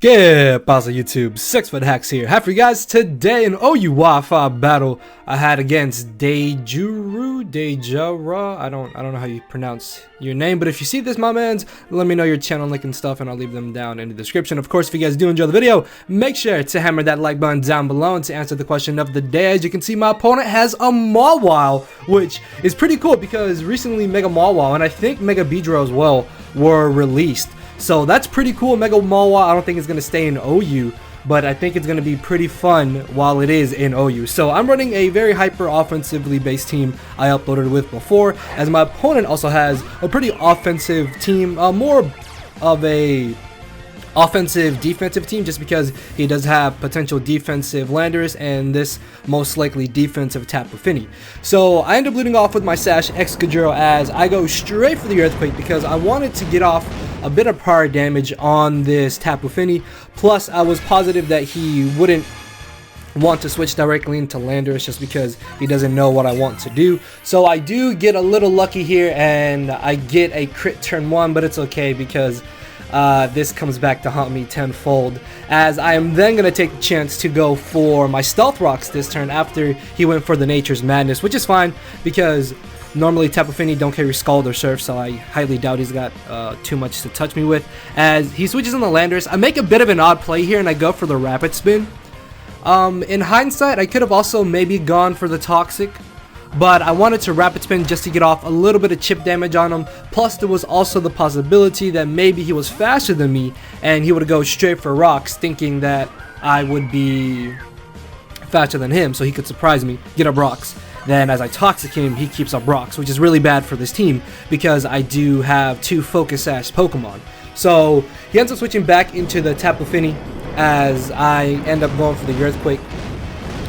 Get pause YouTube, 6fthax here. Have for you guys today an OU Wi-Fi battle I had against Djura. I don't know how you pronounce your name, but if you see this, my mans, let me know your channel link and stuff, and I'll leave them down in the description. Of course, if you guys do enjoy the video, make sure to hammer that like button down below. And to answer the question of the day, as you can see, my opponent has a Mawile, which is pretty cool because recently Mega Mawile and I think Mega Djura as well were released. So that's pretty cool. Mega Mawile, I don't think it's going to stay in OU, but I think it's going to be pretty fun while it is in OU. So I'm running a very hyper offensively based team I uploaded with before, as my opponent also has a pretty offensive team, more of a offensive defensive team, just because he does have potential defensive Landers and this most likely defensive Tapu Fini. So I end up leading off with my 6fthax Djura as I go straight for the Earthquake because I wanted to get off a bit of prior damage on this Tapu Fini. Plus I was positive that he wouldn't want to switch directly into Landers just because he doesn't know what I want to do. So I do get a little lucky here and I get a crit turn 1, but it's okay because this comes back to haunt me tenfold, as I am then going to take the chance to go for my Stealth Rocks this turn after he went for the Nature's Madness, which is fine because normally Tapu Fini don't carry Scald or Surf, so I highly doubt he's got too much to touch me with. As he switches in the Landers, I make a bit of an odd play here and I go for the Rapid Spin. In hindsight, I could have also maybe gone for the Toxic, but I wanted to Rapid Spin just to get off a little bit of chip damage on him. Plus there was also the possibility that maybe he was faster than me and he would go straight for Rocks, thinking that I would be faster than him so he could surprise me, get up Rocks. Then as I Toxic him, he keeps up Rocks, which is really bad for this team because I do have 2 Focus Sash Pokemon. So he ends up switching back into the Tapu Fini as I end up going for the Earthquake.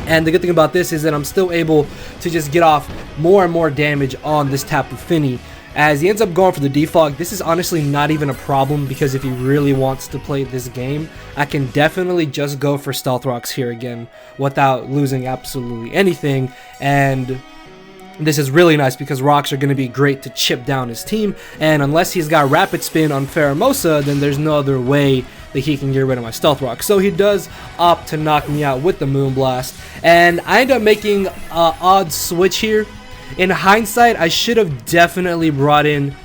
And the good thing about this is that I'm still able to just get off more and more damage on this Tapu Fini. As he ends up going for the Defog, this is honestly not even a problem because if he really wants to play this game, I can definitely just go for Stealth Rocks here again without losing absolutely anything. And this is really nice because Rocks are going to be great to chip down his team. And unless he's got Rapid Spin on Pheromosa, then there's no other way that he can get rid of my Stealth Rock. So he does opt to knock me out with the Moonblast, and I end up making an odd switch here. In hindsight, I should have definitely brought in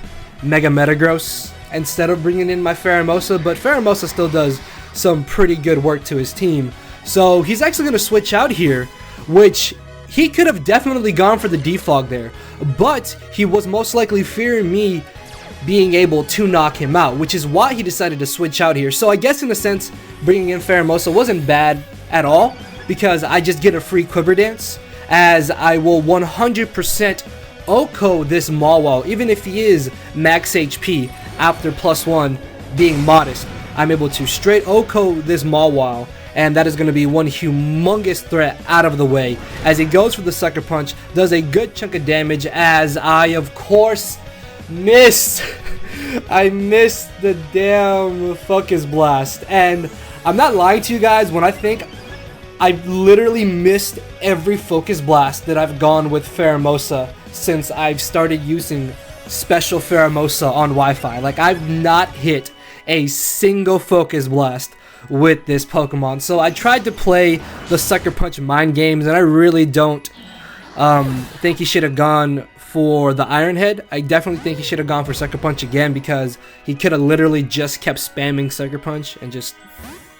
Mega Metagross instead of bringing in my Pheromosa, but Pheromosa still does some pretty good work to his team. So he's actually going to switch out here, which he could have definitely gone for the Defog there, but he was most likely fearing me being able to knock him out, which is why he decided to switch out here. So I guess in a sense, bringing in Pheromosa wasn't bad at all because I just get a free Quiver Dance, as I will 100% OHKO this Mawile, even if he is max HP after +1 being modest. I'm able to straight OHKO this Mawile, and that is going to be one humongous threat out of the way as he goes for the Sucker Punch, does a good chunk of damage as I of course missed. I missed the damn Focus Blast, and I'm not lying to you guys when I think I've literally missed every Focus Blast that I've gone with Pheromosa since I've started using Special Pheromosa on Wi-Fi. Like, I've not hit a single Focus Blast with this Pokemon. So I tried to play the Sucker Punch mind games, and I really don't think he should have gone for the Iron Head. I definitely think he should have gone for Sucker Punch again because he could have literally just kept spamming Sucker Punch and just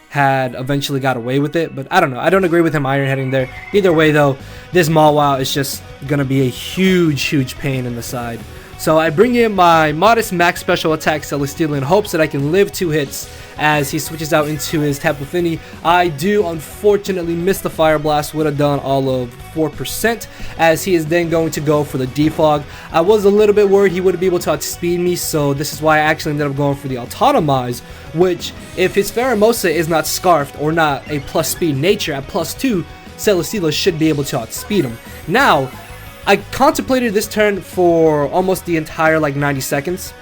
had eventually got away with it. But I don't know. I don't agree with him Iron Heading there. Either way though, this Mawile is just going to be a huge pain in the side. So I bring in my modest max special attack Celesteela in hopes that I can live 2 hits as he switches out into his Tapu Fini. I do unfortunately miss the Fire Blast, would have done all of 4%, as he is then going to go for the Defog. I was a little bit worried he wouldn't be able to outspeed me, so this is why I actually ended up going for the Autotomize, which if his Pheromosa is not Scarfed or not a plus speed nature at +2, Celesteela should be able to outspeed him. Now, I contemplated this turn for almost the entire 90 seconds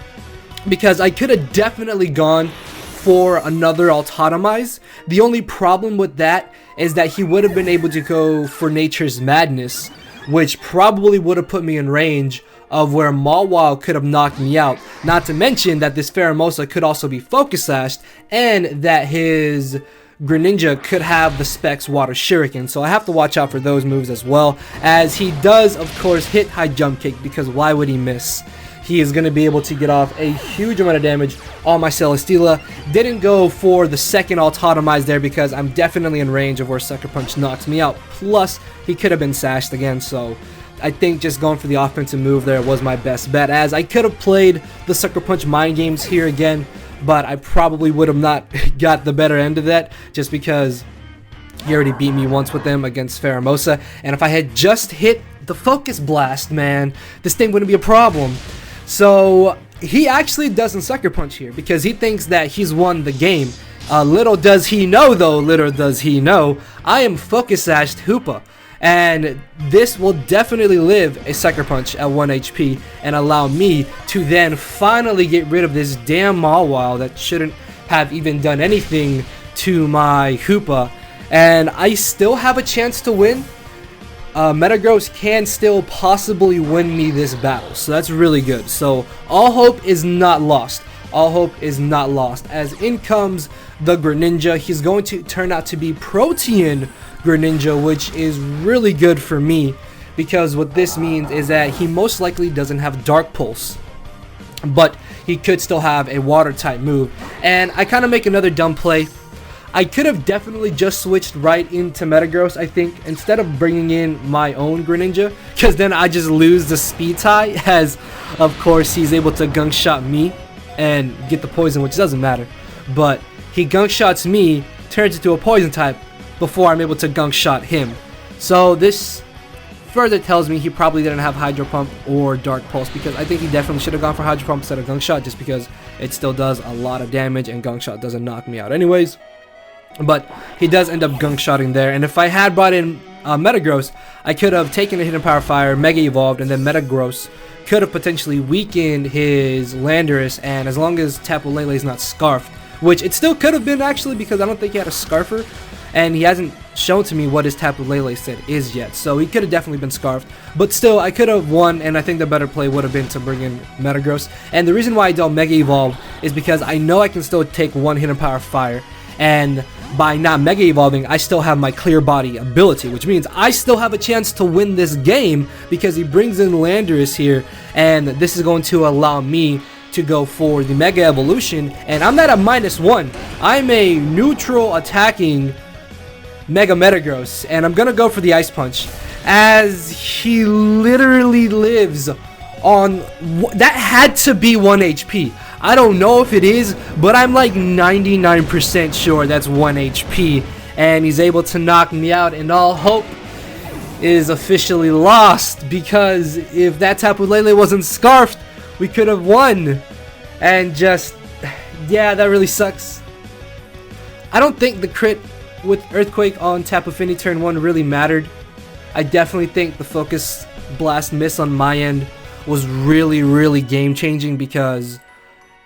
because I could have definitely gone for another Autotomize. The only problem with that is that he would have been able to go for Nature's Madness, which probably would have put me in range of where Mawile could have knocked me out. Not to mention that this Pheromosa could also be Focus Sashed, and that his Greninja could have the Specs Water Shuriken. So I have to watch out for those moves as well, as he does of course hit high jump kick, because why would he miss? He is going to be able to get off a huge amount of damage on my Celesteela. Didn't go for the second Autotomize there because I'm definitely in range of where Sucker Punch knocks me out. Plus, he could have been sashed again, so I think just going for the offensive move there was my best bet, as I could have played the Sucker Punch mind games here again, but I probably would have not got the better end of that, just because he already beat me once with him against Pheromosa. And if I had just hit the Focus Blast, man, this thing wouldn't be a problem. So he actually doesn't Sucker Punch here because he thinks that he's won the game. Little does he know though, I am Focus Sashed Hoopa. And this will definitely live a Sucker Punch at 1 HP and allow me to then finally get rid of this damn Mawile that shouldn't have even done anything to my Hoopa. And I still have a chance to win. Metagross can still possibly win me this battle, so that's really good. So all hope is not lost. All hope is not lost, as in comes the Greninja. He's going to turn out to be Protean Greninja, which is really good for me, because what this means is that he most likely doesn't have Dark Pulse, but he could still have a water type move. And I kind of make another dumb play. I could have definitely just switched right into Metagross, I think, instead of bringing in my own Greninja, because then I just lose the speed tie, as of course he's able to gunk shot me and get the poison, which doesn't matter. But he gunk shots me, turns into a poison type before I'm able to gunk shot him. So this further tells me he probably didn't have Hydro Pump or Dark Pulse, because I think he definitely should have gone for Hydro Pump instead of gunk shot, just because it still does a lot of damage and gunk shot doesn't knock me out anyways. But he does end up gunk shotting there, and if I had brought in Metagross, I could have taken a Hidden Power Fire, Mega Evolved, and then Metagross could have potentially weakened his Landorus. And as long as Tapu Lele is not Scarfed, which it still could have been actually, because I don't think he had a Scarfer, and he hasn't shown to me what his Tapu Lele set is yet, so he could have definitely been Scarfed. But still, I could have won, and I think the better play would have been to bring in Metagross. And the reason why I don't Mega Evolve is because I know I can still take one Hidden Power Fire, and by not Mega Evolving, I still have my Clear Body ability, which means I still have a chance to win this game, because he brings in Landorus here, and this is going to allow me to go for the Mega Evolution. And I'm not a -1, I'm a neutral attacking Mega Metagross, and I'm gonna go for the Ice Punch, as he literally lives on that had to be 1 HP. I don't know if it is, but I'm like 99% sure that's 1 HP, and he's able to knock me out, and all hope is officially lost, because if that Tapu Lele wasn't Scarfed, we could have won. And just, yeah, that really sucks. I don't think the crit with Earthquake on Tapu Fini turn 1 really mattered. I definitely think the Focus Blast miss on my end was really game changing, because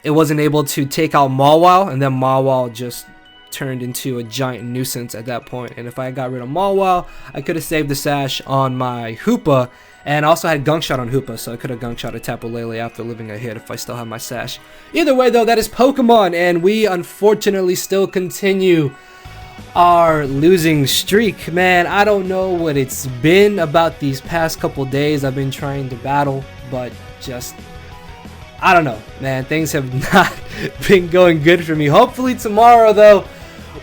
it wasn't able to take out Mawile, and then Mawile just turned into a giant nuisance at that point. And if I got rid of Mawile, I could have saved the sash on my Hoopa, and I also had Gunk Shot on Hoopa, so I could have Gunk Shot a Tapu Lele after living a hit if I still have my sash. Either way though, that is Pokemon, and we unfortunately still continue our losing streak. Man, I don't know what it's been about these past couple days. I've been trying to battle, but just, I don't know, man, things have not been going good for me. Hopefully tomorrow though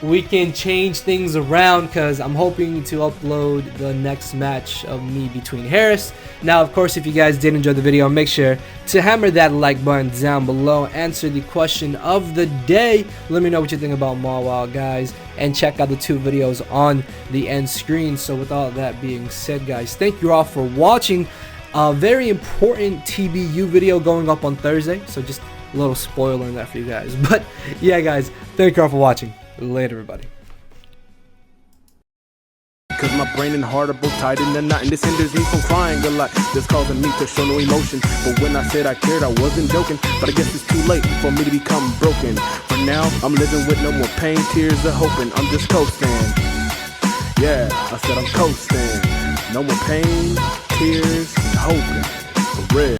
we can change things around, because I'm hoping to upload the next match of me between Harris. Now of course, if you guys did enjoy the video, make sure to hammer that like button down below, answer the question of the day, let me know what you think about Mawile, guys, and check out the 2 videos on the end screen. So with all that being said, guys, thank you all for watching. A very important TBU video going up on Thursday, so just a little spoiler in that for you guys. But yeah, guys, thank you all for watching. Later, everybody. Cause my brain and heart are both tied in a knot, and this hinders me from crying a lot. This causing me to show no emotion, but when I said I cared, I wasn't joking. But I guess it's too late for me to become broken. For now, I'm living with no more pain, tears, or hoping. I'm just coasting. Yeah, I said I'm coasting. No more pain, tears, and hoping.